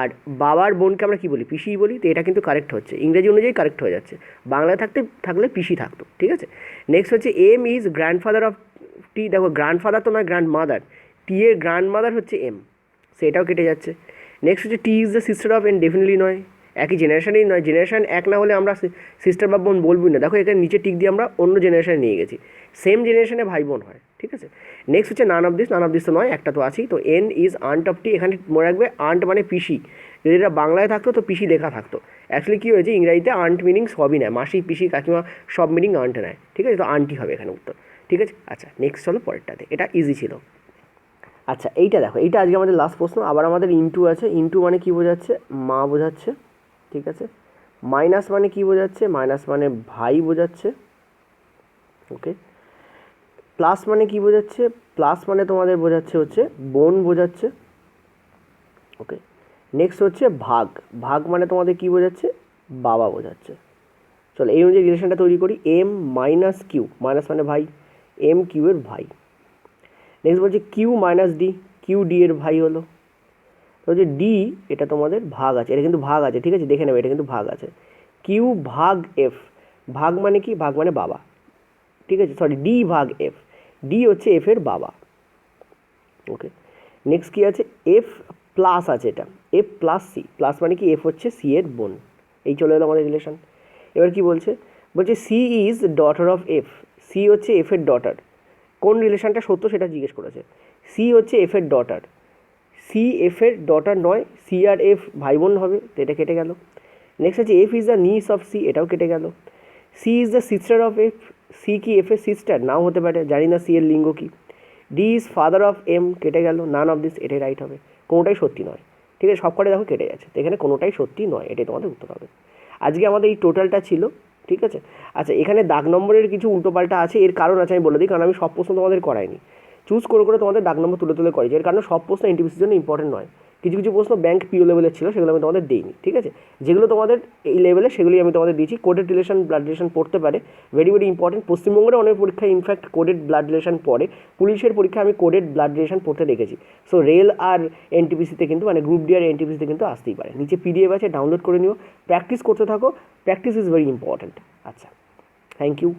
আর বাবার বোনকে আমরা কী বলি, পিসিই বলি, তো এটা কিন্তু কারেক্ট হচ্ছে, ইংরেজি অনুযায়ী কারেক্ট হয়ে যাচ্ছে, বাংলায় থাকলে পিসি থাকতো, ঠিক আছে। নেক্সট হচ্ছে এম ইজ গ্র্যান্ডফাদার অফ টি, দেখো গ্র্যান্ডফাদার তো নয়, গ্র্যান্ড মাদার, টি এর গ্র্যান্ডমাদার হচ্ছে এম, সেটাও কেটে যাচ্ছে। নেক্সট হচ্ছে T is the sister of N, definitely নয়, একই জেনারেশনেই নয়, জেনারেশন এক না হলে আমরা সিস্টার বা বোন বলবই না। দেখো এখানে নিচে টিক দিয়ে আমরা অন্য জেনারেশনে নিয়ে গেছি, সেম জেনারেশনে ভাই বোন হয়, ঠিক আছে। নেক্সট হচ্ছে নান of this, naan of this তো নয়, একটা তো আছেই। তো এন ইজ আন্ট অফ টি, এখানে মনে রাখবে আন্ট মানে পিসি, যদি এটা বাংলায় থাকতো তো পিসি লেখা থাকতো, অ্যাকচুয়ালি কী হয়েছে ইংরাজিতে আন্ট মিনিং সবই নেয়, মাসি পিসি কাকিমা সব মিনিং আন্ট নেয়, ঠিক আছে। তো আন্টি হবে এখানে উত্তর, ঠিক আছে। আচ্ছা নেক্সট হলো পরেরটাতে, এটা ইজি ছিল। আচ্ছা এইটা দেখো, এইটা আজকে আমাদের লাস্ট প্রশ্ন। আবার আমাদের ইনটু আছে, ইনটু মানে কী বোঝাচ্ছে, মা বোঝাচ্ছে, ঠিক আছে। মাইনাস মানে কী বোঝাচ্ছে, মাইনাস মানে ভাই বোঝাচ্ছে, ওকে। প্লাস মানে কী বোঝাচ্ছে, প্লাস মানে তোমাদের বোঝাচ্ছে হচ্ছে বোন বোঝাচ্ছে, ওকে। নেক্সট হচ্ছে ভাগ, ভাগ মানে তোমাদের কী বোঝাচ্ছে, বাবা বোঝাচ্ছে। চলো এই অনুযায়ী রিলেশনটা তৈরি করি, এম মাইনাস কিউ, মাইনাস মানে ভাই, এম কিউ এর ভাই। নেক্সট বলছে Q minus D, Q D এর ভাই হলো। তো হচ্ছে ডি, এটা তোমাদের ভাগ আছে, এটা কিন্তু ভাগ আছে, ঠিক আছে, দেখে নেবে এটা কিন্তু ভাগ আছে। কিউ ভাগ এফ, ভাগ মানে কি, ভাগ মানে বাবা, ঠিক আছে, সরি ডি ভাগ এফ, ডি হচ্ছে এফ এর বাবা, ওকে। নেক্সট কী আছে, এফ প্লাস আছে, এটা এফ প্লাস সি, প্লাস মানে কি এফ হচ্ছে সি এর বোন, এই চলে এলো আমাদের রিলেশন। এবার কি বলছে, বলছে C is daughter of F, C হচ্ছে এফ এর ডটার, কোন রিলেশনটা সত্য সেটা জিজ্ঞেস করেছে। সি হচ্ছে এফ এর ডটার, সি এফ এর ডটার নয়, সি আর এফ ভাই বোন হবে, তো এটা কেটে গেল। নেক্সট হচ্ছে F is the niece of C, এটাও কেটে গেল। C is the sister of F, C কি এফ এর সিস্টার, নাও হতে পারে, জানি না সি এর লিঙ্গ কি। D is father of M, কেটে গেল, নান অফ দিস, এটাই রাইট হবে, কোনোটাই সত্যি নয়, ঠিক আছে। সব কটা দেখো কেটে যাচ্ছে, তো এখানে কোনোটাই সত্যি নয়, এটাই তোমাদের উত্তর হবে। আজকে আমাদের এই টোটালটা ছিল, ঠিক আছে। আচ্ছা এখানে দাগ নম্বরের কিছু উল্টোপাল্টা আছে, এর কারণ আছে আমি বলে দিই, কারণ আমি সব প্রশ্ন তোমাদের করাইনি, চুজ করে করে তোমাদের দাগ নম্বর তুলে তুলে করেছি, এর কারণে সব প্রশ্ন এনটিপিসির জন্য ইম্পর্টেন্ট নয়, কিছু কিছু প্রশ্ন ব্যাংক পিও লেভেলের ছিল, সেগুলো আমি তোমাদের দিইনি, ঠিক আছে। যেগুলো তোমাদের এই লেভেলে সেগুলি আমি তোমাদের দিয়েছি। কোডেড রিলেশন ব্লাড রিলেশন পড়তে পারে, ভেরি ভেরি ইম্পর্টেন্ট, পশ্চিমবঙ্গের অনেক পরীক্ষায় ইনফ্যাক্ট কোডেড ব্লাড রিলেশন পড়ে, পুলিশের পরীক্ষায় আমি কোডেড ব্লাড রিলেশন পড়তে দেখেছি। সো রেল আর এনটিপিসিতে কিন্তু মানে গ্রুপ ডি আর এনটিপিসিতে কিন্তু আসতেই পারে, নিচে পিডিএফ আছে, ডাউনলোড করে নিও, প্র্যাকটিস করতে থাকো, প্র্যাকটিস ইজ ভেরি ইম্পর্টেন্ট। আচ্ছা থ্যাংক ইউ।